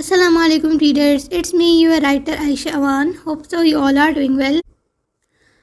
Assalamu alaikum readers, it's me your writer Aisha Awan. Hope so you all are doing well.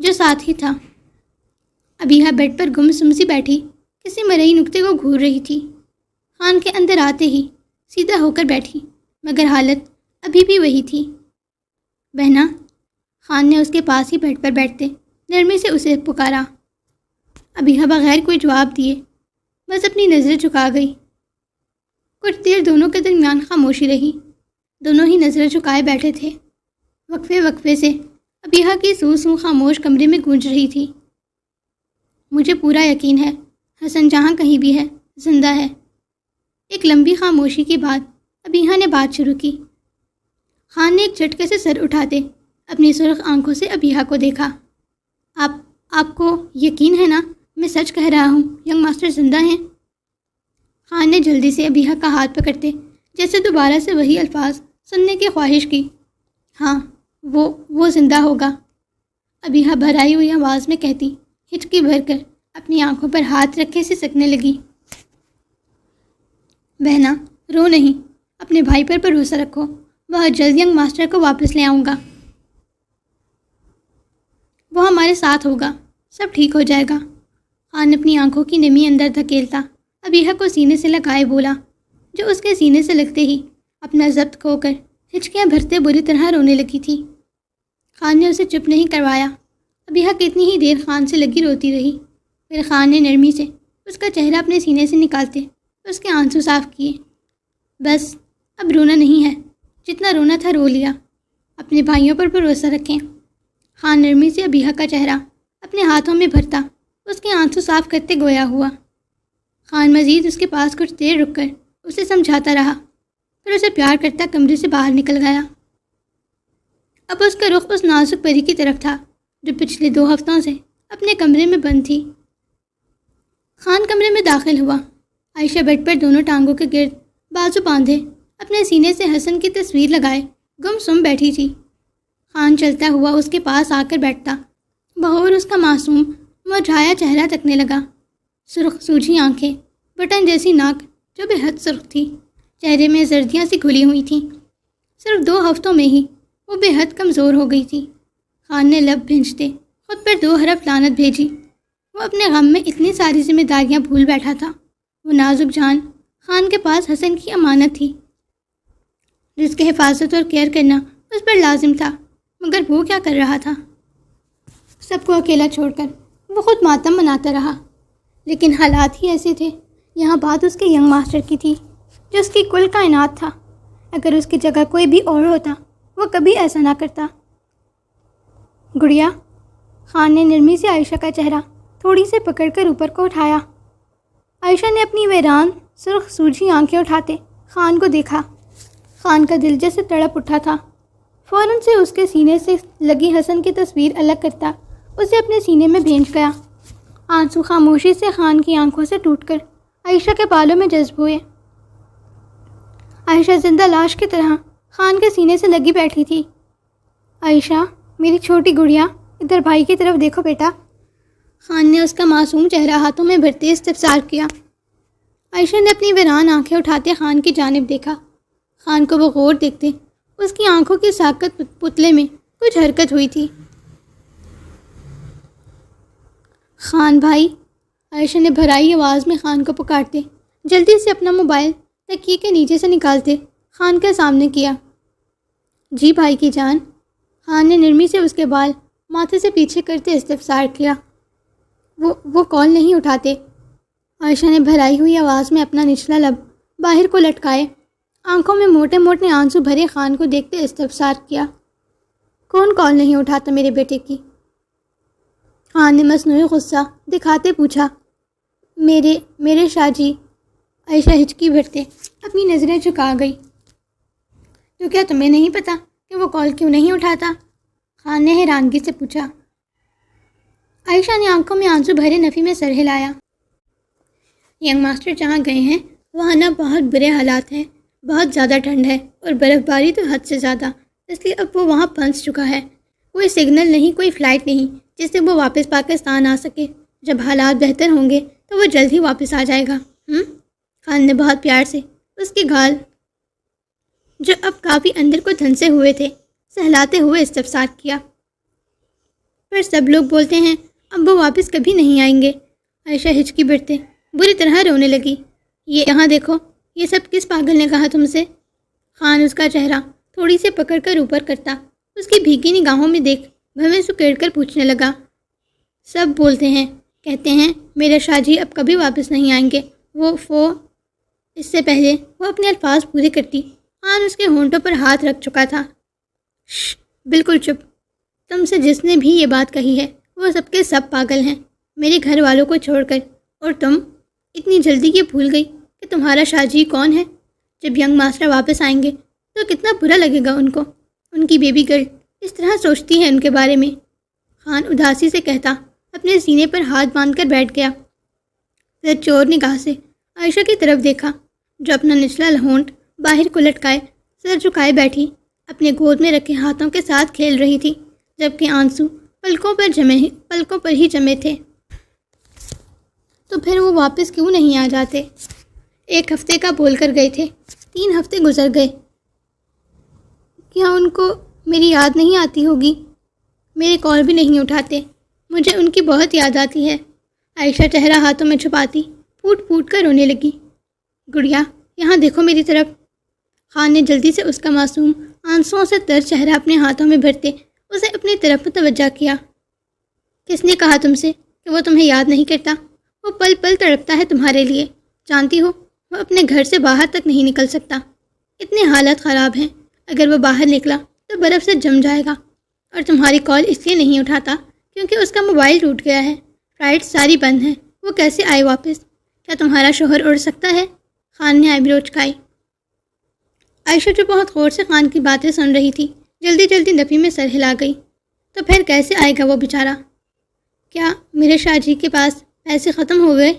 جو ساتھ ہی تھا۔ ابیحا bed پر گم سی بیٹھی کسی مرئی نقطے کو گھور رہی تھی۔ خان کے اندر آتے ہی سیدھا ہو کر بیٹھی، مگر حالت ابھی بھی وہی تھی۔ بہنا، خان نے اس کے پاس ہی بیڈ پر بیٹھتے نرمی سے اسے پکارا۔ ابیحا بغیر کوئی جواب دیے بس اپنی نظریں جھکا گئی۔ کچھ دیر دونوں کے درمیان خاموشی رہی۔ دونوں ہی نظریں جھکائے بیٹھے تھے۔ وقفے سے ابیحا کی سو خاموش کمرے میں گونج رہی تھی۔ مجھے پورا یقین ہے حسن جہاں کہیں بھی ہے زندہ ہے۔ ایک لمبی خاموشی کے بعد ابیحا نے بات شروع کی۔ خان نے ایک جھٹکے سے سر اٹھاتے اپنی سرخ آنکھوں سے ابیحا کو دیکھا۔ آپ کو یقین ہے نا میں سچ کہہ رہا ہوں، ینگ ماسٹر زندہ ہیں؟ خان نے جلدی سے ابیحا کا ہاتھ پکڑتے جیسے دوبارہ سے وہی الفاظ سننے کی خواہش کی۔ ہاں، وہ زندہ ہوگا، ابیحا بھرائی ہوئی آواز میں کہتی، ہچکی بھر کر اپنی آنکھوں پر ہاتھ رکھے سے سکنے لگی۔ بہنا، رو نہیں، اپنے بھائی پر بھروسہ رکھو، بہت جلد ینگ ماسٹر کو واپس لے آؤں گا۔ وہ ہمارے ساتھ ہوگا، سب ٹھیک ہو جائے گا۔ خان اپنی آنکھوں کی نمی اندر دھکیلتا ابیحا کو سینے سے لگائے بولا، جو اس کے سینے سے لگتے ہی اپنا ضبط کھو کر ہچکیاں بھرتے بری طرح رونے لگی تھی۔ خان نے اسے چپ نہیں کروایا۔ ابیحا کتنی ہی دیر خان سے لگی روتی رہی، پھر خان نے نرمی سے اس کا چہرہ اپنے سینے سے نکالتے اس کے آنسو صاف کیے۔ بس اب رونا نہیں ہے، جتنا رونا تھا رو لیا، اپنے بھائیوں پر بھروسہ رکھیں۔ خان نرمی سے ابیحا کا چہرہ اپنے ہاتھوں میں بھرتا اس کے آنسو صاف کرتے گویا ہوا۔ خان مزید اس کے پاس کچھ دیر رک کر اسے سمجھاتا رہا، پھر اسے پیار کرتا کمرے سے باہر نکل گیا۔ اب اس کا رخ اس نازک پری کی طرف تھا جو پچھلے 2 ہفتوں سے اپنے کمرے میں بند تھی۔ خان کمرے میں داخل ہوا۔ عائشہ بیڈ پر دونوں ٹانگوں کے گرد بازو باندھے اپنے سینے سے حسن کی تصویر لگائے گم سم بیٹھی تھی۔ خان چلتا ہوا اس کے پاس آ کر بیٹھتا، بغور اس کا معصوم مرجھایا چہرہ تکنے لگا۔ سرخ سوجھی آنکھیں، بٹن جیسی ناک جو بے حد سرخ تھی، چہرے میں زردیاں سی کھلی ہوئی تھیں۔ صرف 2 ہفتوں میں ہی وہ بے حد کمزور ہو گئی تھی۔ خان نے لب بھینچتے خود پر 2 حرف لعنت بھیجی۔ وہ اپنے غم میں اتنی ساری ذمہ داریاں بھول بیٹھا تھا۔ وہ نازک جان خان کے پاس حسن کی امانت تھی جس کی حفاظت اور کیئر کرنا اس پر لازم تھا، مگر وہ کیا کر رہا تھا؟ سب کو اکیلا چھوڑ کر وہ خود ماتم مناتا رہا، لیکن حالات ہی ایسے تھے۔ یہاں بات اس کے ینگ ماسٹر کی تھی جو اس کی کل کائنات تھا۔ اگر اس کی جگہ کوئی بھی اور ہوتا وہ کبھی ایسا نہ کرتا۔ گڑیا، خان نے نرمی سے عائشہ کا چہرہ تھوڑی سے پکڑ کر اوپر کو اٹھایا۔ عائشہ نے اپنی ویران سرخ سوجھی آنکھیں اٹھاتے خان کو دیکھا۔ خان کا دل جیسے تڑپ اٹھا تھا۔ فوراً سے اس کے سینے سے لگی حسن کی تصویر الگ کرتا اسے اپنے سینے میں بھینچ گیا۔ آنسو خاموشی سے خان کی آنکھوں سے ٹوٹ کر عائشہ کے بالوں میں جذب ہوئے۔ عائشہ زندہ لاش کی طرح خان کے سینے سے لگی بیٹھی تھی۔ عائشہ، میری چھوٹی گڑیا، ادھر بھائی کی طرف دیکھو بیٹا۔ خان نے اس کا معصوم چہرہ ہاتھوں میں بھرتے استفسار کیا۔ عائشہ نے اپنی ویران آنکھیں اٹھاتے خان کی جانب دیکھا۔ خان کو وہ غور دیکھتے اس کی آنکھوں کی ساکت پتلے میں کچھ حرکت ہوئی تھی۔ خان بھائی، عائشہ نے بھرائی آواز میں خان کو پکارتے جلدی سے اپنا موبائل تکیے کے نیچے سے نکالتے خان کے سامنے کیا۔ جی بھائی کی جان، خان نے نرمی سے اس کے بال ماتھے سے پیچھے کرتے استفسار کیا۔ وہ کال نہیں اٹھاتے۔ عائشہ نے بھرائی ہوئی آواز میں اپنا نچلا لب باہر کو لٹکائے آنکھوں میں موٹے موٹے آنسو بھرے خان کو دیکھتے استفسار کیا۔ کون کال نہیں اٹھاتا میرے بیٹے کی؟ خان نے مصنوعی غصہ دکھاتے پوچھا۔ میرے شاہ جی، عائشہ ہچکی بھرتے اپنی نظریں جھکا گئی۔ تو کیا تمہیں نہیں پتا کہ وہ کال کیوں نہیں اٹھاتا؟ خان نے حیرانگی سے پوچھا۔ عائشہ نے آنکھوں میں آنسو بھرے نفی میں سر ہلایا۔ ینگ ماسٹر جہاں گئے ہیں وہاں نہ بہت برے حالات ہیں، بہت زیادہ ٹھنڈ ہے اور برف باری تو حد سے زیادہ، اس لیے اب وہ وہاں پھنس چکا ہے۔ کوئی سگنل نہیں، کوئی فلائٹ نہیں جس سے وہ واپس پاکستان آ سکے۔ جب حالات بہتر ہوں گے تو وہ جلد ہی واپس آ جائے گا۔ خان نے بہت پیار سے اس کی گال جو اب کافی اندر کو دھنسے ہوئے تھے سہلاتے ہوئے استفسار کیا۔ پر سب لوگ بولتے ہیں اب وہ واپس کبھی نہیں آئیں گے۔ عائشہ ہچکی بڑھتے بری طرح رونے لگی۔ یہ یہاں دیکھو، یہ سب کس پاگل نے کہا تم سے؟ خان اس کا چہرہ تھوڑی سی پکڑ کر اوپر کرتا اس کی بھیگی نگاہوں میں دیکھ بھویں سکیڑ کر پوچھنے لگا۔ سب بولتے ہیں، کہتے ہیں میرا شاہ جی اب کبھی واپس نہیں آئیں گے۔ وہ اس سے پہلے وہ اپنے الفاظ پورے کرتی خان اس کے ہونٹوں پر ہاتھ رکھ چکا تھا۔ شش، بالکل چپ۔ تم سے جس نے بھی یہ بات کہی ہے وہ سب کے سب پاگل ہیں، میرے گھر والوں کو چھوڑ کر۔ اور تم اتنی جلدی یہ بھول گئی کہ تمہارا شاہ جی کون ہے؟ جب ینگ ماسٹر واپس آئیں گے تو کتنا برا لگے گا ان کو۔ ان کی بیبی گرل اس طرح سوچتی ہے ان کے بارے میں۔ خان اداسی سے کہتا اپنے سینے پر ہاتھ باندھ کر بیٹھ گیا۔ پھر چور نگاہ سے عائشہ کی طرف دیکھا جو اپنا نچلا ہونٹ باہر کو لٹکائے سر جھکائے بیٹھی اپنے گود میں رکھے ہاتھوں کے ساتھ کھیل رہی تھی، جبکہ آنسو پلکوں پر ہی جمے تھے۔ تو پھر وہ واپس کیوں نہیں آ جاتے؟ 1 ہفتے کا بول کر گئے تھے، 3 ہفتے گزر گئے۔ کیا ان کو میری یاد نہیں آتی ہوگی؟ میرے کال بھی نہیں اٹھاتے، مجھے ان کی بہت یاد آتی ہے۔ عائشہ چہرہ ہاتھوں میں چھپاتی پھوٹ پھوٹ کر رونے لگی۔ گڑیا یہاں دیکھو میری طرف۔ خان نے جلدی سے اس کا معصوم آنسوؤں سے تر چہرہ اپنے ہاتھوں میں بھرتے اسے اپنی طرف متوجہ کیا۔ کس نے کہا تم سے کہ وہ تمہیں یاد نہیں کرتا؟ وہ پل پل تڑپتا ہے تمہارے لیے، جانتی ہو وہ اپنے گھر سے باہر تک نہیں نکل سکتا، اتنے حالت خراب ہیں۔ اگر وہ باہر نکلا تو برف سے جم جائے گا، اور تمہاری کال اس لیے نہیں اٹھاتا کیونکہ اس کا موبائل ٹوٹ گیا ہے، فلائٹ ساری بند ہیں۔ وہ کیسے آئے واپس؟ کیا تمہارا شوہر اڑ سکتا ہے؟ خان نے آئیبرو چکائی۔ عائشہ جو بہت غور سے خان کی باتیں سن رہی تھی جلدی جلدی نفی میں سر ہلا گئی۔ تو پھر کیسے آئے گا وہ بیچارہ؟ کیا میرے شاہ جی کے پاس پیسے ختم ہو گئے؟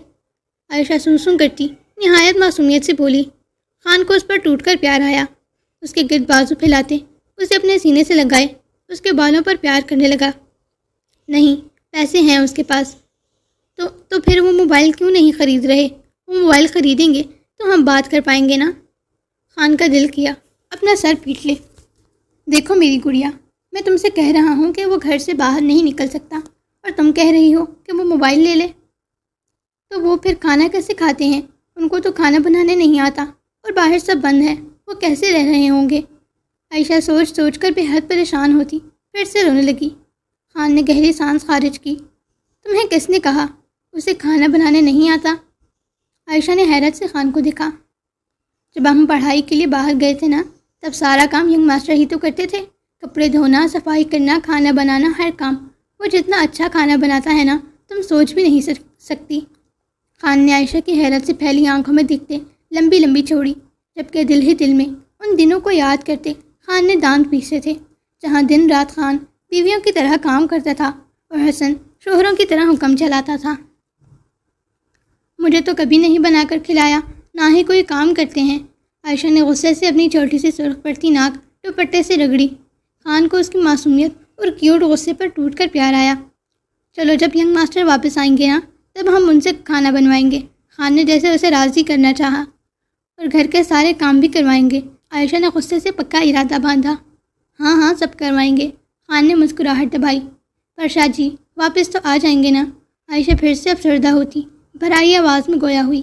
عائشہ سوں کرتی نہایت معصومیت سے بولی۔ خان کو اس پر ٹوٹ کر پیار آیا، اس کے گرد بازو پھیلاتے اسے اپنے سینے سے لگائے اس کے بالوں پر پیار کرنے لگا۔ نہیں، پیسے ہیں اس کے پاس۔ تو پھر وہ موبائل کیوں نہیں خرید رہے؟ وہ موبائل خریدیں گے تو ہم بات کر پائیں گے نا؟ خان کا دل کیا اپنا سر پیٹ لے۔ دیکھو میری گڑیا، میں تم سے کہہ رہا ہوں کہ وہ گھر سے باہر نہیں نکل سکتا، اور تم کہہ رہی ہو کہ وہ موبائل لے لے۔ تو وہ پھر کھانا کیسے کھاتے ہیں؟ ان کو تو کھانا بنانے نہیں آتا، اور باہر سب بند ہے، وہ کیسے رہ رہے ہوں گے؟ عائشہ سوچ سوچ کر بے حد پریشان ہوتی پھر سے رونے لگی۔ خان نے گہری سانس خارج کی۔ تمہیں کس نے کہا اسے کھانا بنانے نہیں آتا؟ عائشہ نے حیرت سے خان کو دیکھا۔ جب ہم پڑھائی کے لیے باہر گئے تھے نا، تب سارا کام ینگ ماسٹر ہی تو کرتے تھے، کپڑے دھونا، صفائی کرنا، کھانا بنانا، ہر کام۔ وہ جتنا اچھا کھانا بناتا ہے نا، تم سوچ بھی نہیں سکتی۔ خان نے عائشہ کی حیرت سے پھیلی آنکھوں میں دیکھتے لمبی لمبی چھوڑی، جبکہ دل ہی دل میں ان دنوں کو یاد کرتے خان نے دانت پیسے تھے، جہاں دن رات خان بیویوں کی طرح کام کرتا تھا اور حسن شوہروں کی طرح حکم چلاتا تھا۔ مجھے تو کبھی نہیں بنا کر کھلایا، نہ ہی کوئی کام کرتے ہیں۔ عائشہ نے غصے سے اپنی چھوٹی سی سرخ پڑتی ناک دوپٹے سے رگڑی۔ خان کو اس کی معصومیت اور کیوٹ غصے پر ٹوٹ کر پیار آیا۔ چلو جب ینگ ماسٹر واپس آئیں گے نا، تب ہم ان سے کھانا بنوائیں گے۔ خان نے جیسے اسے راضی کرنا چاہا، اور گھر کے سارے کام بھی کروائیں گے۔ عائشہ نے غصے سے پکا ارادہ باندھا۔ ہاں ہاں سب کروائیں گے۔ خان نے مسکراہٹ دبائی۔ پر شاہ جی واپس تو آ جائیں گے نا؟ عائشہ پھر سے افسردہ ہوتی بھرائی آواز میں گویا ہوئی۔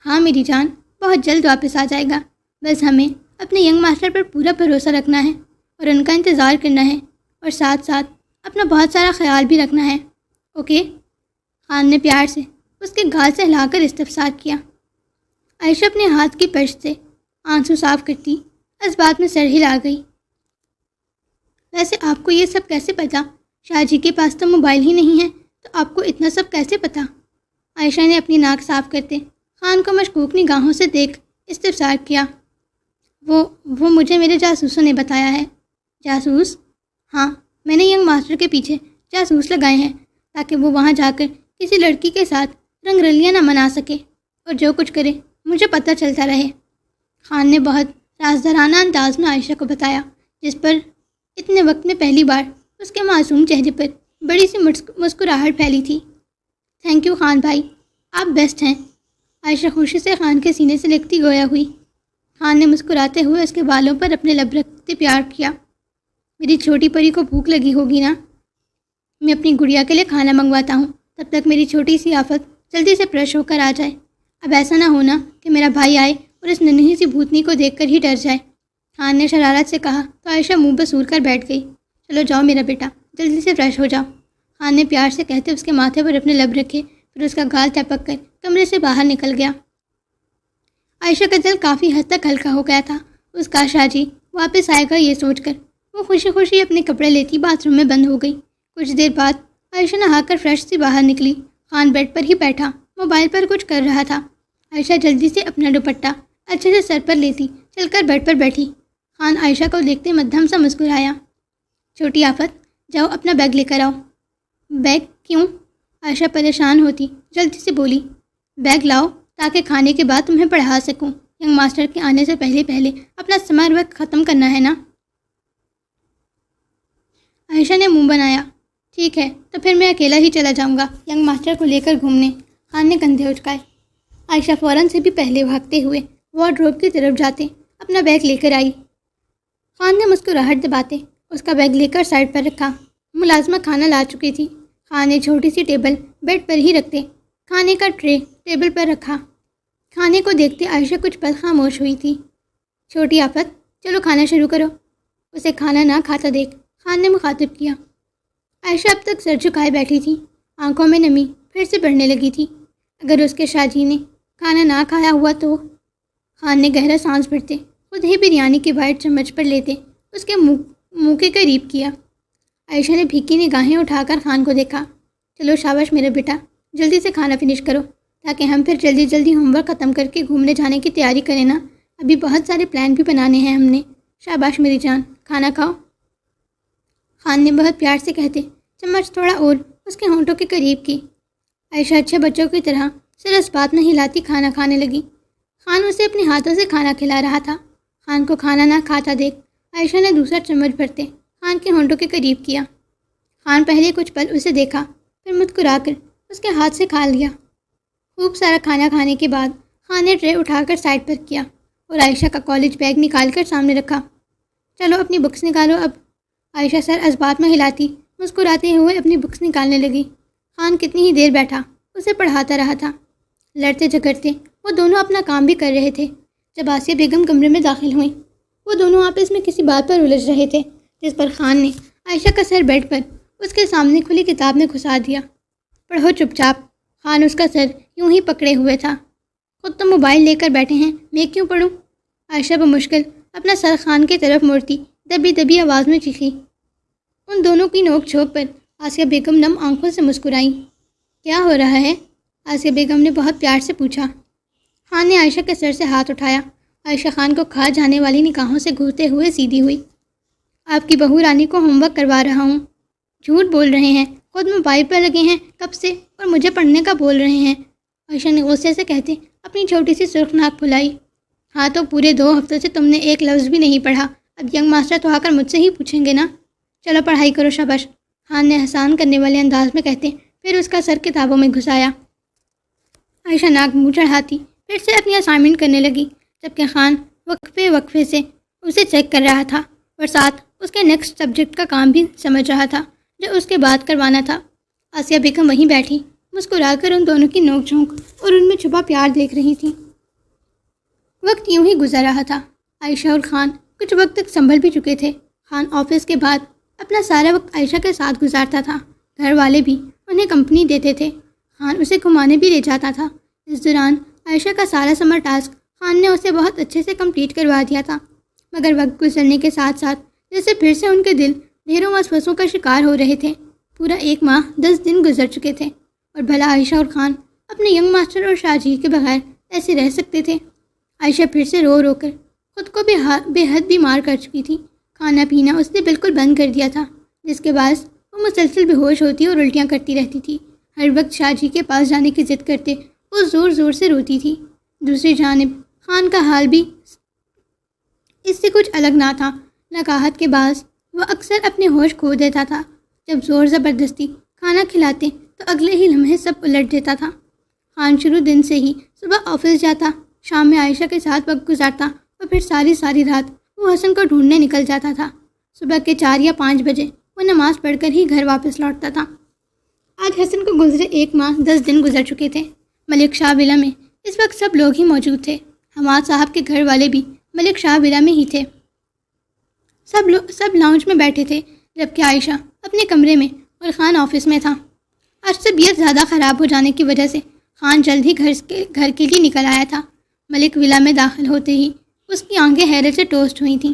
ہاں میری جان، بہت جلد واپس آ جائے گا، بس ہمیں اپنے ینگ ماسٹر پر پورا بھروسہ رکھنا ہے اور ان کا انتظار کرنا ہے، اور ساتھ ساتھ اپنا بہت سارا خیال بھی رکھنا ہے، اوکے؟ خان نے پیار سے اس کے گال سے ہلا کر استفسار کیا۔ عائشہ اپنے ہاتھ کی پشت سے آنسو صاف کرتی اس بات میں سر ہلا گئی۔ ویسے آپ کو یہ سب کیسے پتہ؟ شاہ جی کے پاس تو موبائل ہی نہیں ہے، تو آپ کو اتنا سب کیسے پتہ؟ عائشہ نے اپنی ناک صاف کرتے خان کو مشکوک نگاہوں سے دیکھ استفسار کیا۔ وہ مجھے میرے جاسوسوں نے بتایا ہے۔ جاسوس؟ ہاں، میں نے ینگ ماسٹر کے پیچھے جاسوس لگائے ہیں تاکہ وہ وہاں جا کر کسی لڑکی کے ساتھ رنگ رلیاں نہ منا سکے، اور جو کچھ کرے مجھے پتہ چلتا رہے۔ خان نے بہت رازدارانہ انداز میں عائشہ کو بتایا، جس پر اتنے وقت میں پہلی بار اس کے معصوم چہرے پر بڑی سی مسکراہٹ پھیلی تھی۔ تھینک یو خان بھائی، آپ بیسٹ ہیں۔ عائشہ خوشی سے خان کے سینے سے لگتی گویا ہوئی۔ خان نے مسکراتے ہوئے اس کے بالوں پر اپنے لب رکھتے پیار کیا۔ میری چھوٹی پری کو بھوک لگی ہوگی نا؟ میں اپنی گڑیا کے لیے کھانا منگواتا ہوں، تب تک میری چھوٹی سی آفت جلدی سے فریش ہو کر آ جائے۔ اب ایسا نہ ہونا کہ میرا بھائی آئے اور اس ننھی سی بھوتنی کو دیکھ کر ہی ڈر جائے۔ خان نے شرارت سے کہا تو عائشہ منہ بسور کر بیٹھ گئی۔ چلو جاؤ میرا بیٹا، جلدی سے فریش ہو جاؤ۔ خان نے پیار سے کہتے اس کے ماتھے پر اپنے لب رکھے، پھر اس کا گال ٹپک کر کمرے سے باہر نکل گیا۔ عائشہ کا دل کافی حد تک ہلکا ہو گیا تھا۔ اس کا شاہ جی واپس آئے گا یہ سوچ کر وہ خوشی خوشی اپنے کپڑے لیتی باتھ روم میں بند ہو گئی۔ کچھ دیر بعد عائشہ نہا کر فریش سی باہر نکلی۔ خان بیڈ پر ہی بیٹھا موبائل پر کچھ کر رہا تھا۔ عائشہ جلدی سے اپنا دوپٹہ اچھے سے سر پر لیتی چل کر بیڈ پر بیٹھی۔ خان عائشہ کو دیکھتے مدھم سا مسکرایا۔ چھوٹی آفت، جاؤ اپنا بیگ لے کر آؤ۔ بیگ کیوں؟ عائشہ پریشان ہوتی جلدی سے بولی۔ بیگ لاؤ تاکہ کھانے کے بعد تمہیں پڑھا سکوں۔ ینگ ماسٹر کے آنے سے پہلے اپنا سمر ورک ختم کرنا ہے نا؟ عائشہ نے منہ بنایا۔ ٹھیک ہے تو پھر میں اکیلا ہی چلا جاؤں گا ینگ ماسٹر کو لے کر گھومنے۔ خان نے کندھے اچکائے۔ عائشہ فوراً سے بھی پہلے بھاگتے ہوئے وارڈروب کی طرف جاتے اپنا بیگ لے کر آئی۔ خان نے مسکراہٹ دباتے اس کا بیگ لے کر سائڈ پر رکھا۔ ملازمہ کھانا لا چکی تھی۔ خان نے چھوٹی سی ٹیبل بیڈ پر ہی رکھتے کھانے کا ٹرے ٹیبل پر رکھا۔ کھانے کو دیکھتے عائشہ کچھ پل خاموش ہوئی تھی۔ چھوٹی آفت، چلو کھانا شروع کرو۔ اسے کھانا نہ کھاتا دیکھ خان نے مخاطب کیا۔ عائشہ اب تک سر جھکائے بیٹھی تھی، آنکھوں میں نمی پھر سے بڑھنے لگی تھی۔ اگر اس کے شاہ جی نے کھانا نہ کھایا ہوا تو؟ خان نے گہرا سانس بھرتے خود ہی بریانی کی وائٹ چمچ پر لیتے اس کے منہ کے قریب کیا۔ عائشہ نے پھیکی نگاہیں اٹھا کر خان کو دیکھا۔ چلو شاباش میرا بیٹا، جلدی سے کھانا فنش کرو تاکہ ہم پھر جلدی ہوم ورک ختم کر کے گھومنے جانے کی تیاری کریں نا۔ ابھی بہت سارے پلان بھی بنانے ہیں ہم نے۔ شاباش میری جان، کھانا کھاؤ۔ خان نے بہت پیار سے کہتے چمچ تھوڑا اور اس کے ہونٹوں کے قریب کی۔ عائشہ اچھے بچوں کی طرح سر اس بات نہیں لاتی کھانا کھانے لگی۔ خان اسے اپنے ہاتھوں سے کھانا کھلا رہا تھا۔ خان کو کھانا نہ کھاتا دیکھ عائشہ نے دوسرا چمچ بھرتے خان کے ہونٹوں کے قریب کیا۔ خان پہلے کچھ پل اسے دیکھا، پھر مسکرا کر اس کے ہاتھ سے کھا لیا۔ خوب سارا کھانا کھانے کے بعد خان نے ٹرے اٹھا کر سائڈ پر کیا اور عائشہ کا کالج بیگ نکال کر سامنے رکھا۔ چلو اپنی بکس نکالو اب۔ عائشہ سر اسبات میں ہلاتی مسکراتے ہوئے اپنی بکس نکالنے لگی۔ خان کتنی ہی دیر بیٹھا اسے پڑھاتا رہا تھا۔ لڑتے جھگڑتے وہ دونوں اپنا کام بھی کر رہے تھے۔ جب آسیہ بیگم کمرے میں داخل ہوئیں وہ دونوں آپس میں کسی بات پر الجھ رہے تھے، جس پر خان نے عائشہ کا سر بیڈ پر اس کے سامنے کھلی کتاب میں گھسا دیا۔ پڑھو چپ چاپ۔ خان اس کا سر یوں ہی پکڑے ہوئے تھا۔ خود تو موبائل لے کر بیٹھے ہیں، میں کیوں پڑھوں؟ عائشہ بمشکل اپنا سر خان کی طرف موڑتی دبی آواز میں چیخی۔ ان دونوں کی نوک جھوک پر آسیہ بیگم نم آنکھوں سے مسکرائیں۔ کیا ہو رہا ہے؟ آسیہ بیگم نے بہت پیار سے پوچھا۔ خان نے عائشہ کے سر سے ہاتھ اٹھایا۔ عائشہ خان کو کھا جانے والی نگاہوں سے گھورتے ہوئے سیدھی ہوئی۔ آپ کی بہو رانی کو ہوم ورک کروا رہا ہوں۔ جھوٹ بول رہے ہیں، خود موبائل پر لگے ہیں کب سے اور مجھے پڑھنے کا بول رہے ہیں۔ عائشہ نے غصے سے کہتے اپنی چھوٹی سی سرخ ناک پھلائی۔ ہاں تو پورے 2 ہفتوں سے تم نے ایک لفظ بھی نہیں پڑھا، اب ینگ ماسٹر تو آ کر مجھ سے ہی پوچھیں گے نا۔ چلو پڑھائی کرو شاباش، خان نے احسان کرنے والے انداز میں کہتے پھر اس کا سر کتابوں میں گھسایا۔ عائشہ ناک منہ چڑھاتی پھر سے اپنی اسائنمنٹ کرنے لگی، جبکہ خان وقفے سے اسے چیک کر رہا تھا اور ساتھ اس کے نیکسٹ سبجیکٹ کا کام بھی سمجھ رہا تھا جو اس کے بعد کروانا تھا۔ آسیہ بیگم وہیں بیٹھی مسکرا کر ان دونوں کی نوک جھونک اور ان میں چھپا پیار دیکھ رہی تھی۔ وقت یوں ہی گزر رہا تھا۔ عائشہ اور خان کچھ وقت تک سنبھل بھی چکے تھے۔ خان آفس کے بعد اپنا سارا وقت عائشہ کے ساتھ گزارتا تھا۔ گھر والے بھی انہیں کمپنی دیتے تھے۔ خان اسے گھمانے بھی لے جاتا تھا۔ اس دوران عائشہ کا سارا سمر ٹاسک خان نے اسے بہت اچھے سے کمپلیٹ کروا دیا تھا، مگر وقت گزرنے کے ساتھ ساتھ جیسے پھر سے ان کے دل ڈھیروں وسوسوں کا شکار ہو رہے تھے۔ پورا 1 ماہ 10 دن گزر چکے تھے اور بھلا عائشہ اور خان اپنے ینگ ماسٹر اور شاہ جی کے بغیر ایسے رہ سکتے تھے؟ عائشہ پھر سے رو کر خود کو بے حد بیمار کر چکی تھی۔ کھانا پینا اس نے بالکل بند کر دیا تھا، جس کے باعث وہ مسلسل بے ہوش ہوتی اور الٹیاں کرتی رہتی تھی۔ ہر وقت شاہ جی کے پاس جانے کی ضد کرتے وہ زور زور سے روتی تھی۔ دوسری جانب خان کا حال بھی اس سے کچھ الگ نہ تھا۔ نکاحت کے باعث وہ اکثر اپنے ہوش کھو دیتا تھا۔ جب زور زبردستی کھانا کھلاتے تو اگلے ہی لمحے سب الٹ دیتا تھا۔ خان شروع دن سے ہی صبح آفس جاتا، شام میں عائشہ کے ساتھ وقت گزارتا اور پھر ساری رات وہ حسن کو ڈھونڈنے نکل جاتا تھا۔ صبح کے 4 یا 5 بجے وہ نماز پڑھ کر ہی گھر واپس لوٹتا تھا۔ آج حسن کو گزرے 1 ماہ 10 دن گزر چکے تھے۔ ملک شاہ ولا میں اس وقت سب لوگ ہی موجود تھے۔ حماد صاحب کے گھر والے بھی ملک شاہ ولا میں ہی تھے۔ سب لاؤنج میں بیٹھے تھے، جبکہ عائشہ اپنے کمرے میں اور خان آفس میں تھا۔ آج طبیعت زیادہ خراب ہو جانے کی وجہ سے خان جلد ہی گھر کے لیے نکل آیا تھا۔ ملک ولا میں داخل ہوتے ہی اس کی آنکھیں حیرت سے ٹوسٹ ہوئی تھیں۔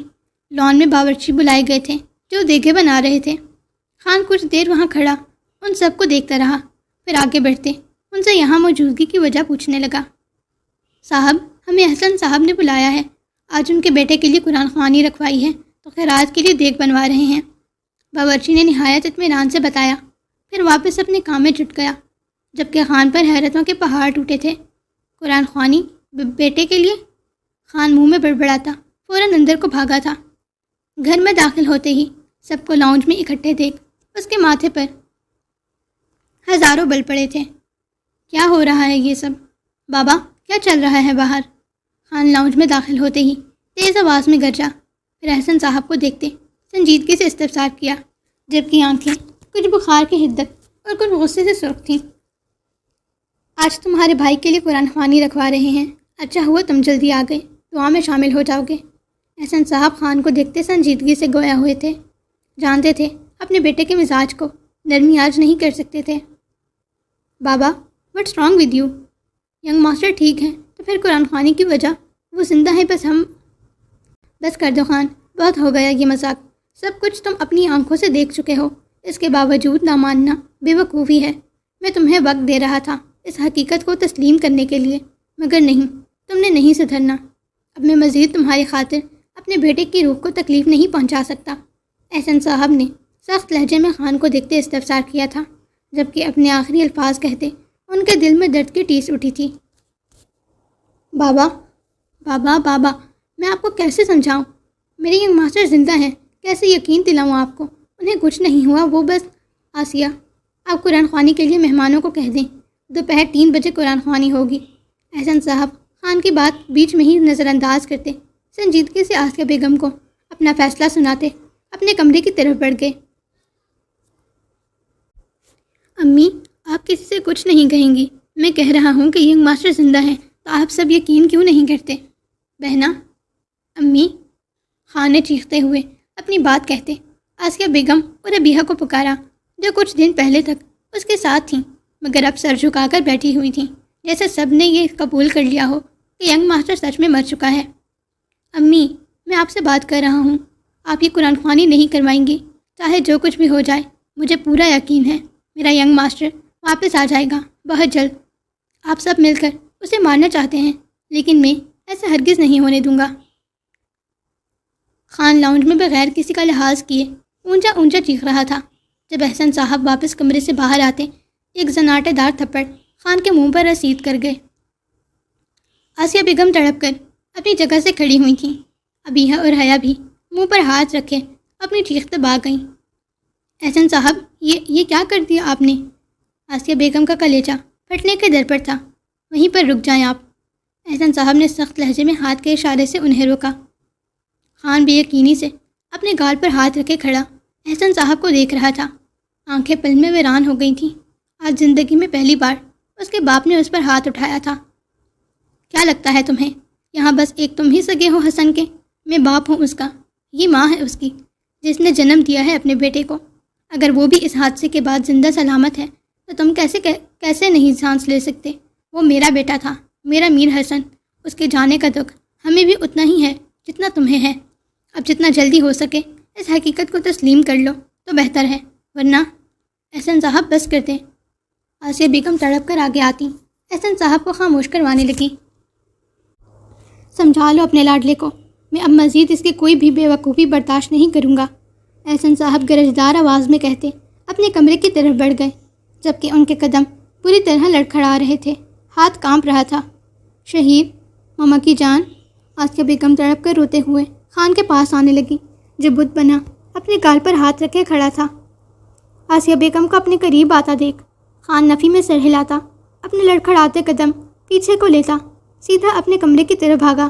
لان میں باورچی بلائے گئے تھے جو دیگیں بنا رہے تھے۔ خان کچھ دیر وہاں کھڑا ان سب کو دیکھتا رہا، پھر آگے بڑھتے ان سے یہاں موجودگی کی وجہ پوچھنے لگا۔ صاحب، ہمیں حسن صاحب نے بلایا ہے۔ آج ان کے بیٹے کے لیے قرآن خوانی رکھوائی ہے تو خیرات کے لیے دیگ بنوا رہے ہیں۔ باورچی نے نہایت اطمینان سے بتایا، پھر واپس اپنے کام میں جٹ گیا، جبکہ خان پر حیرتوں کے پہاڑ ٹوٹے تھے۔ قرآن خوانی بیٹے کے لیے؟ خان منہ میں بڑبڑاتا فوراً اندر کو بھاگا تھا۔ گھر میں داخل ہوتے ہی سب کو لاؤنج میں اکٹھے دیکھ اس کے ماتھے پر ہزاروں بل پڑے تھے۔ کیا ہو رہا ہے یہ سب؟ بابا، کیا چل رہا ہے باہر؟ خان لاؤنج میں داخل ہوتے ہی تیز آواز میں گرجا، پھر احسن صاحب کو دیکھتے سنجیدگی سے استفسار کیا، جبکہ آنکھیں کچھ بخار کی حدت اور کچھ غصے سے سرخ تھیں۔ آج تمہارے بھائی کے لیے قرآن خوانی رکھوا رہے ہیں، اچھا ہوا تم جلدی آ گئے، دعا میں شامل ہو جاؤ گے۔ احسن صاحب خان کو دیکھتے سنجیدگی سے گویا ہوئے تھے، جانتے تھے اپنے بیٹے کے مزاج کو نرمی آج نہیں کر سکتے تھے۔ بابا، what's wrong with you? Young master ٹھیک ہیں تو پھر قرآن خوانی کی وجہ؟ وہ زندہ ہیں، بس کر دو خان، بہت ہو گیا یہ مذاق۔ سب کچھ تم اپنی آنکھوں سے دیکھ چکے ہو، اس کے باوجود نہ ماننا بے وقوفی ہے۔ میں تمہیں وقت دے رہا تھا اس حقیقت کو تسلیم کرنے کے لیے، مگر نہیں، تم نے نہیں سدھرنا۔ اب میں مزید تمہاری خاطر اپنے بیٹے کی روح کو تکلیف نہیں پہنچا سکتا۔ احسن صاحب نے سخت لہجے میں خان کو دیکھتے استفسار کیا تھا، جبکہ اپنے آخری الفاظ کہتے ان کے دل میں درد کی ٹیس اٹھی تھی۔ بابا بابا بابا، میں آپ کو کیسے سمجھاؤں؟ میرے ینگ ماسٹر زندہ ہیں، کیسے یقین دلاؤں آپ کو؟ انہیں کچھ نہیں ہوا، وہ بس… آسیہ، آپ قرآن خوانی کے لیے مہمانوں کو کہہ دیں، دوپہر 3 بجے قرآن خوانی ہوگی۔ احسن صاحب خان کی بات بیچ میں ہی نظر انداز کرتے سنجیدگی سے آسیہ بیگم کو اپنا فیصلہ سناتے اپنے کمرے کی طرف بڑھ گئے۔ امی، آپ کسی سے کچھ نہیں کہیں گی؟ میں کہہ رہا ہوں کہ ینگ ماسٹر زندہ ہیں تو آپ سب یقین کیوں نہیں کرتے؟ بہنا، امی، خان نے چیختے ہوئے اپنی بات کہتے آسیہ بیگم اور ابیہ کو پکارا، جو کچھ دن پہلے تک اس کے ساتھ تھیں مگر اب سر جھکا کر بیٹھی ہوئی تھیں، جیسے سب نے یہ قبول کر لیا ہو کہ ینگ ماسٹر سچ میں مر چکا ہے۔ امی، میں آپ سے بات کر رہا ہوں، آپ یہ قرآن خوانی نہیں کروائیں گی، چاہے جو کچھ بھی ہو جائے۔ مجھے پورا یقین ہے میرا ینگ ماسٹر واپس آ جائے گا بہت جلد۔ آپ سب مل کر اسے مارنا چاہتے ہیں، لیکن میں ایسا ہرگز نہیں ہونے دوں گا۔ خان لاؤنج میں بغیر کسی کا لحاظ کیے اونچا اونچا چیخ رہا تھا۔ جب احسن صاحب واپس کمرے سے باہر آتے، ایک زناٹے دار تھپڑ خان کے منہ پر رسید کر گئے۔ آسیہ بیگم تڑپ کر اپنی جگہ سے کھڑی ہوئی تھیں۔ ابیہ اور حیا بھی منہ پر ہاتھ رکھے اپنی چیخ دبا گئیں۔ احسن صاحب، یہ کیا کر دیا آپ نے؟ آسیہ بیگم کا کلیجہ پھٹنے کے در پر تھا۔ وہیں پر رک جائیں آپ۔ احسن صاحب نے سخت لہجے میں ہاتھ کے اشارے سے انہیں روکا۔ خان بے یقینی سے اپنے گال پر ہاتھ رکھے کھڑا احسن صاحب کو دیکھ رہا تھا۔ آنکھیں پل میں ویران ہو گئی تھیں۔ آج زندگی میں پہلی بار اس کے باپ نے اس پر ہاتھ اٹھایا تھا۔ کیا لگتا ہے تمہیں یہاں بس ایک تم ہی سگے ہو حسن کے؟ میں باپ ہوں اس کا، یہ ماں ہے اس کی، جس نے جنم دیا ہے اپنے بیٹے کو۔ اگر وہ بھی اس حادثے کے بعد زندہ سلامت ہے تو تم کیسے نہیں سانس لے سکتے؟ وہ میرا بیٹا تھا، میرا میر حسن۔ اس کے جانے کا دکھ ہمیں بھی اتنا ہی ہے جتنا تمہیں ہے۔ اب جتنا جلدی ہو سکے اس حقیقت کو تسلیم کر لو تو بہتر ہے، ورنہ… احسن صاحب بس کر دیں۔ آسیہ بیگم تڑپ کر آگے آتی احسن صاحب کو خاموش کروانے لگی۔ سمجھا لو اپنے لاڈلے کو، میں اب مزید اس کی کوئی بھی بے وقوفی برداشت نہیں کروں گا۔ احسن صاحب گرجدار آواز میں کہتے اپنے کمرے کی طرف بڑھ گئے، جبکہ ان کے قدم پوری طرح لڑکھڑا رہے تھے، ہاتھ کانپ رہا تھا۔ شہید، ماما کی جان، آسیہ بیگم تڑپ کر روتے ہوئے خان کے پاس آنے لگی، جو بت بنا اپنے گال پر ہاتھ رکھے کھڑا تھا۔ آسیہ بیگم کو اپنے قریب آتا دیکھ خان نفی میں سر ہلاتا، اپنے لڑکھڑاتے قدم پیچھے کو لیتا سیدھا اپنے کمرے کی طرف بھاگا۔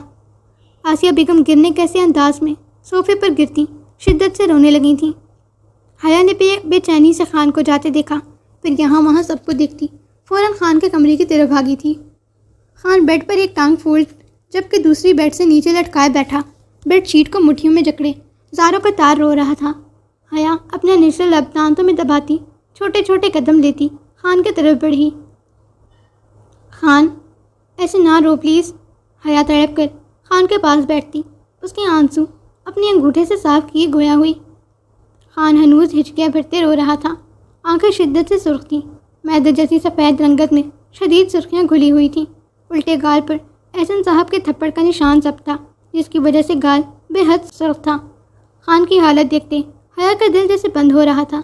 آسیہ بیگم گرنے کیسے انداز میں صوفے پر گرتی شدت سے رونے لگی تھیں۔ حیا نے بے چینی سے خان کو جاتے دیکھا، پھر یہاں وہاں سب کو دیکھتی فوراً خان کے کمرے کی طرف بھاگی تھی۔ خان بیڈ پر ایک ٹانگ فولڈ جبکہ دوسری بیڈ سے نیچے لٹکائے بیٹھا، بیڈ شیٹ کو مٹھیوں میں جکڑے زاروں کا تار رو رہا تھا۔ حیا اپنے نچلے لب دانتوں میں دباتی چھوٹے چھوٹے قدم لیتی خان کی طرف بڑھی۔ خان ایسے نہ رو پلیز۔ حیا تڑپ کر خان کے پاس بیٹھتی، اس کے آنسو اپنے انگوٹھے سے صاف کیے گویا ہوئی۔ خان ہنوز ہچکیاں بھرتے رو رہا تھا، آنکھیں شدت سے سرخ تھیں، میدہ جیسی سفید رنگت میں شدید سرخیاں گھلی ہوئی تھیں۔ الٹے گال پر احسن صاحب کے تھپڑ کا نشان سب تھا، جس کی وجہ سے گال بے حد سرخ تھا۔ خان کی حالت دیکھتے حیا کا دل جیسے بند ہو رہا تھا۔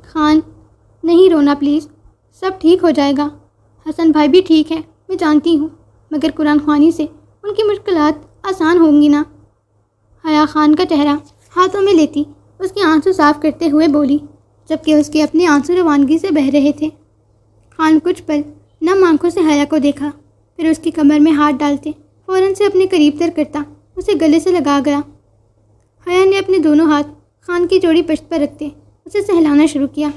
خان نہیں رونا پلیز، سب ٹھیک ہو جائے گا۔ حسن بھائی بھی ٹھیک ہے، میں جانتی ہوں، مگر قرآن خوانی سے ان کی مشکلات آسان ہوں گی نا۔ حیا خان کا چہرہ ہاتھوں میں لیتی اس کے آنسو صاف کرتے ہوئے بولی، جبکہ اس کے اپنے آنسو روانگی سے بہہ رہے تھے۔ خان کچھ پل نم آنکھوں سے حیا کو دیکھا، پھر اس کی کمر میں ہاتھ ڈالتے فوراً سے اپنے قریب تر کرتا اسے گلے سے لگا گیا۔ حیا نے اپنے دونوں ہاتھ خان کی چوڑی پشت پر رکھتے اسے سہلانا شروع کیا،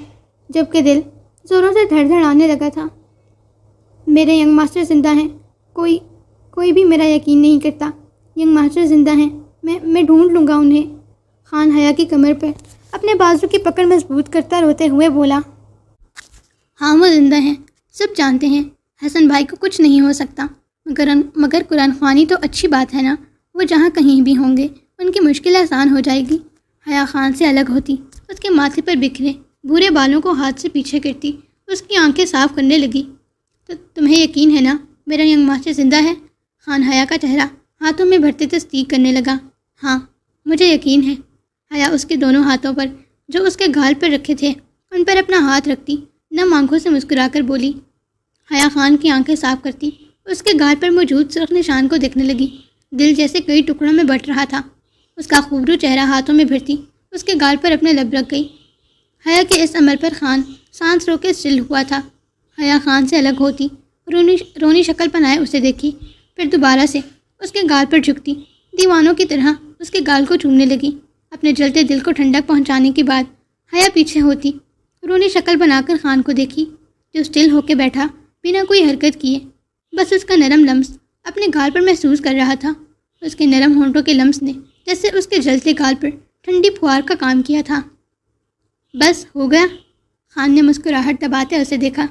جبکہ دل زوروں سے دھڑ دھڑ آنے لگا تھا۔ میرے ینگ ماسٹر زندہ ہیں، کوئی بھی میرا یقین نہیں کرتا۔ ینگ ماسٹر زندہ ہیں، میں ڈھونڈ لوں گا انہیں۔ خان حیا کی کمر پر اپنے بازو کی پکڑ مضبوط کرتا روتے ہوئے بولا۔ ہاں وہ زندہ ہیں، سب جانتے ہیں، حسن بھائی کو کچھ نہیں ہو سکتا، مگر قرآن خوانی تو اچھی بات ہے نا، وہ جہاں کہیں بھی ہوں گے ان کی مشکل آسان ہو جائے گی۔ حیا خان سے الگ ہوتی اس کے ماتھے پر بکھرے بھورے بالوں کو ہاتھ سے پیچھے کرتی اس کی آنکھیں صاف کرنے لگی۔ تو تمہیں یقین ہے نا میرا ینگ ماسٹر زندہ ہے؟ خان حیا کا چہرہ ہاتھوں میں بھرتے تصدیق کرنے لگا۔ ہاں مجھے یقین ہے۔ حیا اس کے دونوں ہاتھوں پر جو اس کے گال پر رکھے تھے ان پر اپنا ہاتھ رکھتی نم آنکھوں سے مسکرا کر بولی۔ حیا خان کی آنکھیں صاف کرتی اس کے گال پر موجود سرخ نشان کو دیکھنے لگی، دل جیسے کئی ٹکڑوں میں بٹ رہا تھا۔ اس کا خوبرو چہرہ ہاتھوں میں بھرتی اس کے گال پر اپنے لب رکھ گئی۔ حیا کے اس عمل پر خان سانس رو کے سٹل ہوا تھا۔ حیا خان سے الگ ہوتی رونی شکل بنائے اسے دیکھی، پھر دوبارہ سے اس کے گال پر جھکتی دیوانوں کی طرح اس کے گال کو چومنے لگی۔ اپنے جلتے دل کو ٹھنڈک پہنچانے کے بعد حیا پیچھے ہوتی رونی شکل بنا کر خان کو دیکھی، جو سٹل ہو کے بیٹھا بنا کوئی حرکت کیے، بس اس کا نرم لمس اپنے گال پر محسوس کر رہا تھا۔ اس کے نرم ہونٹوں کے لمس نے جیسے اس کے جلتے گال پر ٹھنڈی پھوار کا کام کیا تھا۔ بس ہو گیا؟ خان نے مسکراہٹ دباتے اسے دیکھا۔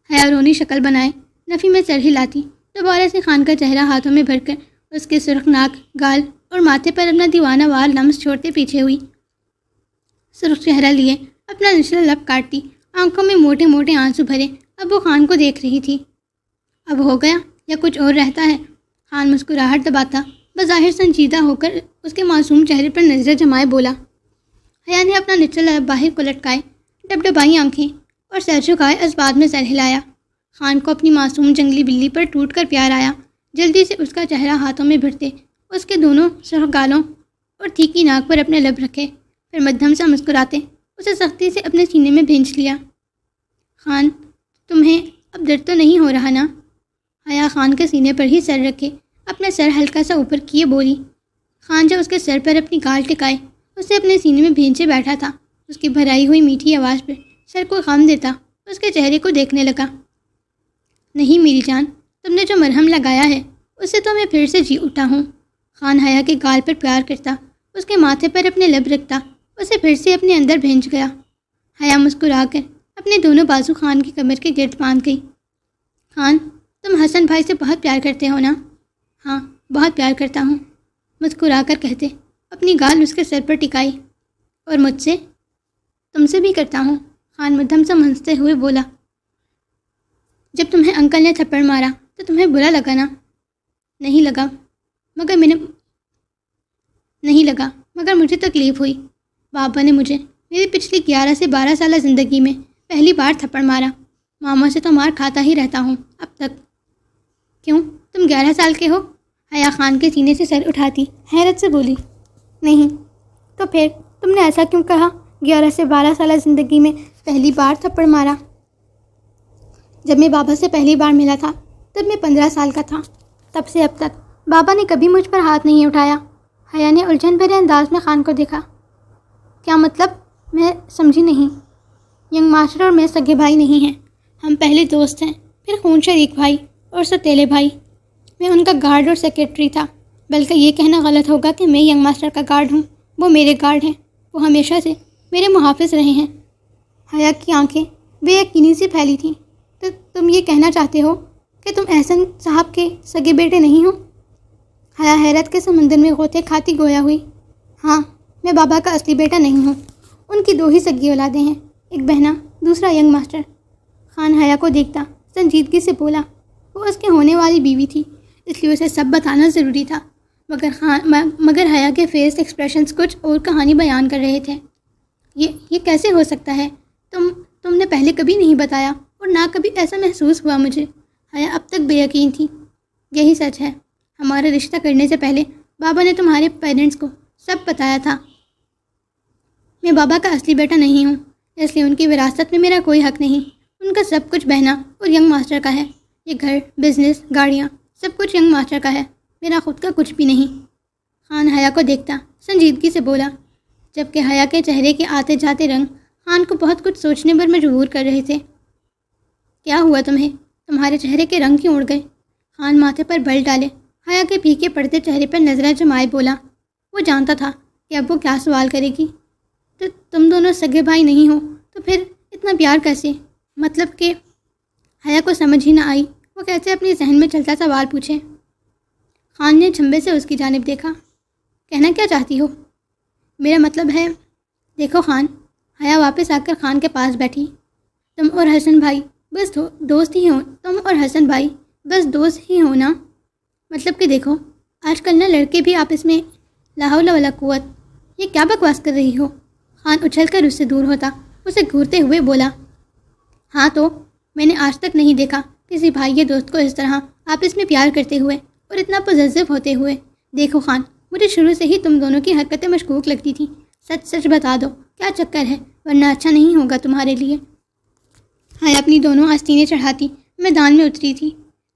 حیا رونی شکل بنائے نفی میں سر ہلاتی دوبارہ سے خان کا چہرہ ہاتھوں میں بھر کر اس کے سرخ ناک، گال اور ماتھے پر اپنا دیوانہ وار لمس چھوڑتے پیچھے ہوئی۔ سرخ چہرہ لیے اپنا نچلا لب کاٹتی آنکھوں میں موٹے موٹے آنسو بھرے اب وہ خان کو دیکھ رہی تھی۔ اب ہو گیا یا کچھ اور رہتا ہے؟ خان مسکراہٹ دباتا بظاہر سنجیدہ ہو کر اس کے معصوم چہرے پر نظریں جمائے بولا۔ حیا نے اپنا نچلا لب باہر کو لٹکائے ڈبڈبائی آنکھیں اور سر جھکائے اس بات میں سر ہلایا۔ خان کو اپنی معصوم جنگلی بلی پر ٹوٹ کر پیار آیا۔ جلدی سے اس کا چہرہ ہاتھوں میں بھرتے اس کے دونوں سرخ گالوں اور تھیکی ناک پر اپنے لب رکھے، پھر مدھم سا مسکراتے اسے سختی سے اپنے سینے میں بھینچ لیا۔ خان تمہیں اب درد تو نہیں ہو رہا نا؟ حیا خان کے سینے پر ہی سر رکھے اپنا سر ہلکا سا اوپر کیے بولی۔ خان جب اس کے سر پر اپنی گال ٹکائے اسے اپنے سینے میں بھینچے بیٹھا تھا، اس کی بھرائی ہوئی میٹھی آواز پر سر کو خم دیتا اس کے چہرے کو دیکھنے لگا۔ نہیں میری جان، تم نے جو مرہم لگایا ہے اسے تو میں پھر سے جی اٹھا ہوں۔ خان حیا کے گال پر پیار کرتا اس کے ماتھے پر اپنے لب رکھتا اسے پھر سے اپنے اندر بھینچ گیا۔ حیا مسکرا کر اپنے دونوں بازو خان کی کمر کے گرد باندھ گئی۔ خان تم حسن بھائی سے بہت پیار کرتے ہو نا؟ ہاں بہت پیار کرتا ہوں، مسکرا کر کہتے اپنی گال اس کے سر پر ٹکائی۔ اور مجھ سے؟ تم سے بھی کرتا ہوں، خان مدھم سے ہنستے ہوئے بولا۔ جب تمہیں انکل نے تھپڑ مارا تو تمہیں برا لگا نا؟ نہیں لگا مگر مجھے تکلیف ہوئی۔ بابا نے مجھے میری پچھلی 11 سے 12 سالہ زندگی میں پہلی بار تھپڑ مارا۔ ماما سے تو مار کھاتا ہی رہتا ہوں اب تک۔ کیوں تم 11 سال کے ہو؟ حیا خان کے سینے سے سر اٹھاتی حیرت سے بولی۔ نہیں تو پھر تم نے ایسا کیوں کہا 11 سے 12 سالہ زندگی میں پہلی بار تھپڑ مارا؟ جب میں بابا سے پہلی بار ملا تھا تب میں 15 سال کا تھا، تب سے اب تک بابا نے کبھی مجھ پر ہاتھ نہیں اٹھایا۔ حیا نے الجھن بھرے انداز میں خان کو دیکھا۔ کیا مطلب؟ میں سمجھی نہیں۔ ینگ ماسٹر اور میں سگے بھائی نہیں ہیں، ہم پہلے دوست ہیں، پھر خون شریک بھائی اور سوتیلے بھائی۔ میں ان کا گارڈ اور سیکرٹری تھا، بلکہ یہ کہنا غلط ہوگا کہ میں ینگ ماسٹر کا گارڈ ہوں۔ وہ میرے گارڈ ہیں، وہ ہمیشہ سے میرے محافظ رہے ہیں۔ حیا کی آنکھیں بے یقینی سے پھیلی تھیں۔ تو تم یہ کہنا چاہتے ہو کہ تم احسن صاحب کے سگے بیٹے نہیں ہو؟ حیا حیرت کے سمندر میں غوطے کھاتی گویا ہوئی۔ ہاں، میں بابا کا اصلی بیٹا نہیں ہوں، ان کی 2 ہی سگی اولادیں ہیں، ایک بہنا، دوسرا ینگ ماسٹر۔ خان حیا کو دیکھتا سنجیدگی سے بولا۔ وہ اس کے ہونے والی بیوی تھی، اس لیے اسے سب بتانا ضروری تھا، مگر حیا کے فیس ایکسپریشنز کچھ اور کہانی بیان کر رہے تھے۔ یہ کیسے ہو سکتا ہے؟ تم نے پہلے کبھی نہیں بتایا، اور نہ کبھی ایسا محسوس ہوا مجھے۔ حیا اب تک بے یقین تھی۔ یہی سچ ہے، ہمارا رشتہ کرنے سے پہلے بابا نے تمہارے پیرنٹس کو سب بتایا تھا۔ میں بابا کا اصلی بیٹا نہیں ہوں، اس لیے ان کی وراثت میں میرا کوئی حق نہیں۔ ان کا سب کچھ بہنا اور ینگ ماسٹر کا ہے۔ یہ گھر، بزنس، گاڑیاں، سب کچھ ینگ ماسٹر کا ہے، میرا خود کا کچھ بھی نہیں۔ خان حیا کو دیکھتا سنجیدگی سے بولا، جبکہ حیا کے چہرے کے آتے جاتے رنگ خان کو بہت کچھ سوچنے پر مجبور کر رہے تھے۔ کیا ہوا تمہیں؟ تمہارے چہرے کے رنگ کیوں اڑ گئے؟ خان ماتھے پر بل ڈالے حیا کے پھیکے پڑتے چہرے پر نظریں جمائے بولا۔ وہ جانتا تھا کہ اب وہ کیا سوال کرے گی۔ تو تم دونوں سگے بھائی نہیں ہو تو پھر اتنا پیار کیسے؟ مطلب کہ حیا کو سمجھ ہی نہ آئی وہ کیسے اپنے ذہن میں چلتا سوال پوچھے۔ خان نے چھمبے سے اس کی جانب دیکھا۔ کہنا کیا چاہتی ہو؟ میرا مطلب ہے، دیکھو خان۔ حیا واپس آ کر خان کے پاس بیٹھی۔ تم اور حسن بھائی بس دوست ہی ہو، تم اور حسن بھائی بس دوست ہی ہو نا؟ مطلب کہ دیکھو، آج کل نا لڑکے بھی آپس میں لا حول ولا قوت۔ یہ کیا بکواس کر رہی ہو؟ خان اچھل کر اس سے دور ہوتا اسے گھورتے ہوئے بولا۔ ہاں تو میں نے آج تک نہیں دیکھا کسی بھائی یا دوست کو اس طرح آپس میں پیار کرتے ہوئے اور اتنا پوزیسو ہوتے ہوئے۔ دیکھو خان، مجھے شروع سے ہی تم دونوں کی حرکتیں مشکوک لگتی تھیں۔ سچ بتا دو، کیا چکر ہے؟ ورنہ اچھا نہیں ہوگا تمہارے لیے۔ حیا اپنی دونوں آستینیں چڑھاتی میدان میں اتری تھی۔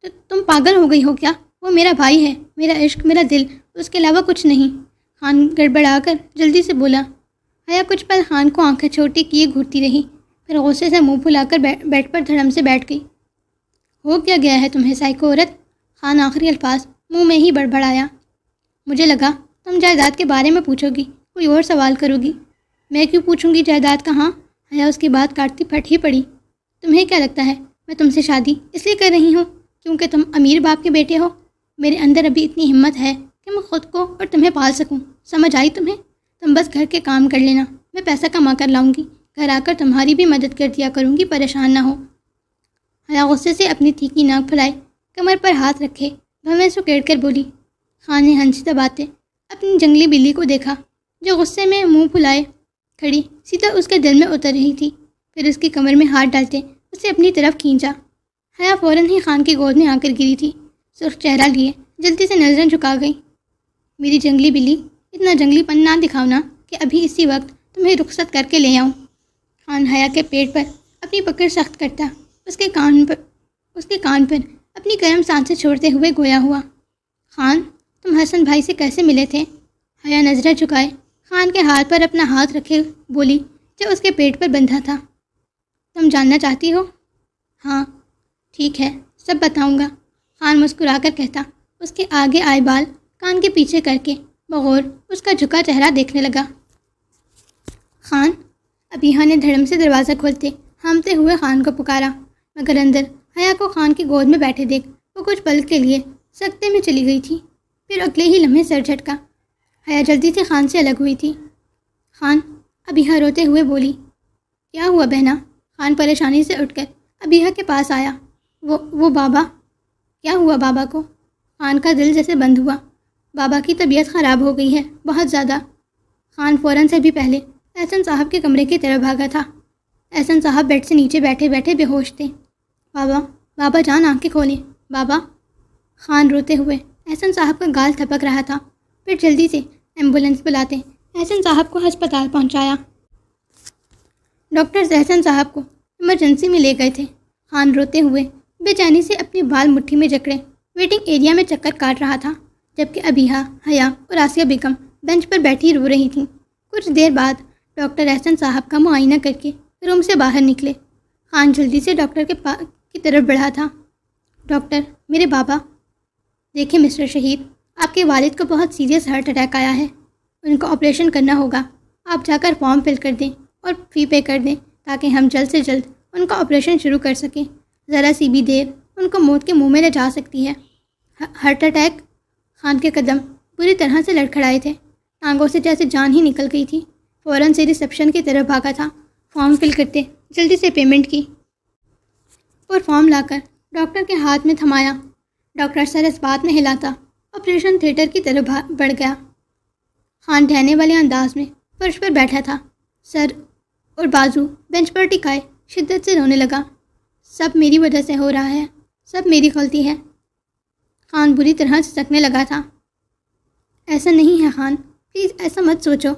تو تم پاگل ہو گئی ہو کیا؟ وہ میرا بھائی ہے، میرا عشق، میرا دل، اس کے علاوہ کچھ نہیں۔ خان گڑبڑا کر جلدی سے بولا۔ حیا کچھ پل خان کو آنکھیں چھوٹی کیے گھورتی رہی، پھر غصے سے منہ پھلا کر بیڈ پر دھڑم سے بیٹھ گئی۔ ہو کیا گیا ہے تمہیں سائیکو عورت؟ خان آخری الفاظ منہ میں ہی بڑبڑایا۔ مجھے لگا تم جائیداد کے بارے میں پوچھو گی، کوئی اور سوال کرو گی۔ میں کیوں پوچھوں گی جائیداد کہاں؟ حیا اس کی بات کاٹتی پھٹ ہی پڑی۔ تمہیں کیا لگتا ہے میں تم سے شادی اس لیے کر رہی ہوں کیونکہ تم امیر باپ کے بیٹے ہو؟ میرے اندر ابھی اتنی ہمت ہے کہ میں خود کو اور تمہیں پال سکوں۔ سمجھ آئی تمہیں؟ تم بس گھر کے کام کر لینا، میں پیسہ کما کر لاؤں گی، گھر آ کر تمہاری بھی مدد کر دیا کروں گی، پریشان نہ ہو۔ حیا غصے سے اپنی تیکھی ناک پھلائے کمر پر ہاتھ رکھے بھویں سکیڑ کر بولی۔ خان نے ہنسی دباتے اپنی جنگلی بلی کو دیکھا جو غصے میں منہ پھلائے کھڑی سیدھا اس کے دل میں اتر رہی تھی، پھر اس کی کمر میں ہاتھ ڈالتے اسے اپنی طرف کھینچا۔ حیا فوراً ہی خان کی گود میں آ کر گری تھی، سرخ چہرہ لیے جلدی سے نظریں جھکا گئی۔ میری جنگلی بلی، اتنا جنگلی پن نہ دکھاؤنا کہ ابھی اسی وقت تمہیں رخصت کر کے لے آؤں۔ خان حیا کے پیٹ پر اپنی پکڑ سخت کرتا اس کے کان پر اپنی گرم سانسیں چھوڑتے ہوئے گویا ہوا۔ خان، تم حسن بھائی سے کیسے ملے تھے؟ حیا نظریں جھکائے خان کے ہاتھ پر اپنا ہاتھ رکھے بولی جو اس کے پیٹ پر بندھا تھا۔ تم جاننا چاہتی ہو؟ ہاں، ٹھیک ہے، سب بتاؤں گا، خان مسکرا کر کہتا، اس کے آگے آئے بال کان کے پیچھے کر کے بغور اس کا جھکا چہرہ دیکھنے لگا۔ خان، ابیہا نے دھڑم سے دروازہ کھولتے ہامتے ہوئے خان کو پکارا، مگر اندر حیا کو خان کی گود میں بیٹھے دیکھ وہ کچھ پل کے لیے سکتے میں چلی گئی تھی، پھر اگلے ہی لمحے سر جھٹکا۔ حیا جلدی سے خان سے الگ ہوئی تھی۔ خان، ابیہا روتے ہوئے بولی۔ کیا ہوا بہنا؟ خان پریشانی سے اٹھ کر ابیہا کے پاس آیا۔ وہ بابا۔ کیا ہوا بابا کو؟ خان کا دل جیسے بند ہوا۔ بابا کی طبیعت خراب ہو گئی ہے، بہت زیادہ۔ خان فوراً سے بھی پہلے احسن صاحب کے کمرے کی طرف بھاگا تھا۔ احسن صاحب بیڈ سے نیچے بیٹھے بیٹھے بے ہوش تھے۔ بابا جان، آنکھیں کھولیں بابا۔ خان روتے ہوئے احسن صاحب کا گال تھپک رہا تھا، پھر جلدی سے ایمبولینس بلاتے احسن صاحب کو ہسپتال پہنچایا۔ ڈاکٹرز احسن صاحب کو ایمرجنسی میں لے گئے تھے۔ خان روتے ہوئے بے چینی سے اپنے بال مٹھی میں جکڑے ویٹنگ ایریا میں چکر کاٹ رہا تھا، جبکہ ابیہا، حیا اور آسیہ بیگم بینچ پر بیٹھی رو رہی تھیں۔ کچھ دیر بعد ڈاکٹر احسن صاحب کا معائنہ کر کے روم سے باہر نکلے۔ خان جلدی سے ڈاکٹر کی طرف بڑھا تھا۔ ڈاکٹر، میرے بابا۔ دیکھیں مسٹر شہید، آپ کے والد کو بہت سیریس ہارٹ اٹیک آیا ہے، ان کو آپریشن کرنا ہوگا۔ آپ جا کر فارم فل کر دیں اور فی پے کر دیں تاکہ ہم جلد سے جلد ان کا آپریشن شروع کر سکیں۔ ذرا سی بھی دیر ان کو موت کے منہ میں لے جا سکتی ہے۔ Heart attack? خان کے قدم بری طرح سے لڑکھڑائے تھے، ٹانگوں سے جیسے جان ہی نکل گئی تھی۔ فوراً سے ریسیپشن کی طرف بھاگا تھا، فارم فل کرتے جلدی سے پیمنٹ کی اور فارم لا کر ڈاکٹر کے ہاتھ میں تھمایا۔ ڈاکٹر سر اس بات میں ہلاتا آپریشن تھیٹر کی طرف بڑھ گیا۔ خان ڈھہنے والے انداز میں فرش پر بیٹھا تھا، سر اور بازو بینچ پر ٹکائے شدت سے رونے لگا۔ سب میری وجہ سے ہو رہا ہے، سب میری غلطی ہے۔ خان بری طرح سے سکنے لگا تھا۔ ایسا نہیں ہے خان، پلیز ایسا مت سوچو۔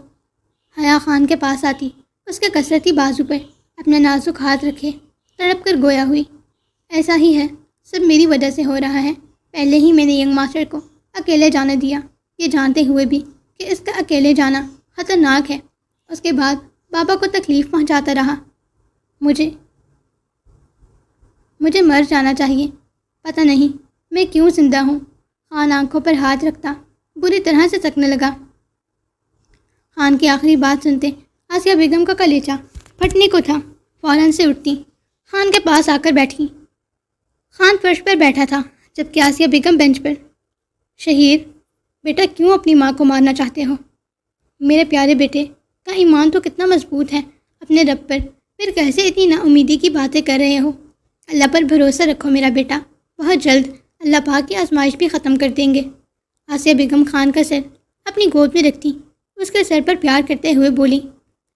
حیا خان کے پاس آتی اس کے کسرتی بازو پر اپنا نازک ہاتھ رکھے تڑپ کر گویا ہوئی۔ ایسا ہی ہے، سب میری وجہ سے ہو رہا ہے۔ پہلے ہی میں نے ینگ ماسٹر کو اکیلے جانے دیا، یہ جانتے ہوئے بھی کہ اس کا اکیلے جانا خطرناک ہے۔ اس کے بعد بابا کو تکلیف پہنچاتا رہا۔ مجھے مر جانا چاہیے، پتہ نہیں میں کیوں زندہ ہوں۔ خان آنکھوں پر ہاتھ رکھتا بری طرح سے سکنے لگا۔ خان کی آخری بات سنتے آسیہ بیگم کا کلیجہ پھٹنے کو تھا، فوراً سے اٹھتی، خان کے پاس آ کر بیٹھی۔ خان فرش پر بیٹھا تھا جبکہ آسیہ بیگم بینچ پر۔ شہید بیٹا، کیوں اپنی ماں کو مارنا چاہتے ہو؟ میرے پیارے بیٹے کا ایمان تو کتنا مضبوط ہے اپنے رب پر، پھر کیسے اتنی نا امیدی کی باتیں کر رہے ہو؟ اللہ پر بھروسہ رکھو میرا بیٹا، بہت جلد اللہ پاک کی آزمائش بھی ختم کر دیں گے۔ آسیہ بیگم خان کا سر اپنی گود میں رکھتی اس کے سر پر پیار کرتے ہوئے بولی،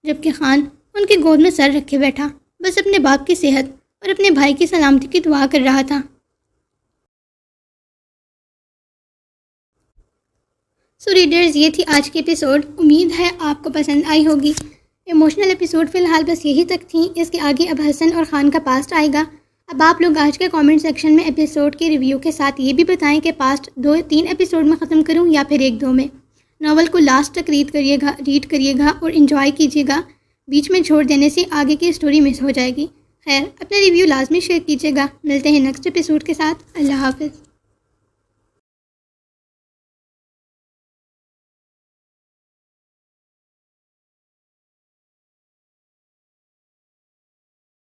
جبکہ خان ان کی گود میں سر رکھے بیٹھا بس اپنے باپ کی صحت اور اپنے بھائی کی سلامتی کی دعا کر رہا تھا۔ سو ریڈرز، یہ تھی آج کی ایپیسوڈ۔ امید ہے آپ کو پسند آئی ہوگی۔ ایموشنل ایپیسوڈ فی الحال بس یہی تک تھیں، اس کے آگے اب حسن اور خان کا پاسٹ آئے گا۔ اب آپ لوگ آج کے کامنٹ سیکشن میں ایپیسوڈ کے ریویو کے ساتھ یہ بھی بتائیں کہ پاسٹ 2-3 ایپیسوڈ میں ختم کروں یا پھر 1-2 میں۔ ناول کو لاسٹ تک ریڈ کریے گا اور انجوائے کیجیے گا، بیچ میں چھوڑ دینے سے آگے کی اسٹوری مس ہو جائے گی۔ خیر، اپنا ریویو لازمی شیئر کیجیے گا۔ ملتے ہیں نیکسٹ ایپیسوڈ کے ساتھ۔ اللہ حافظ۔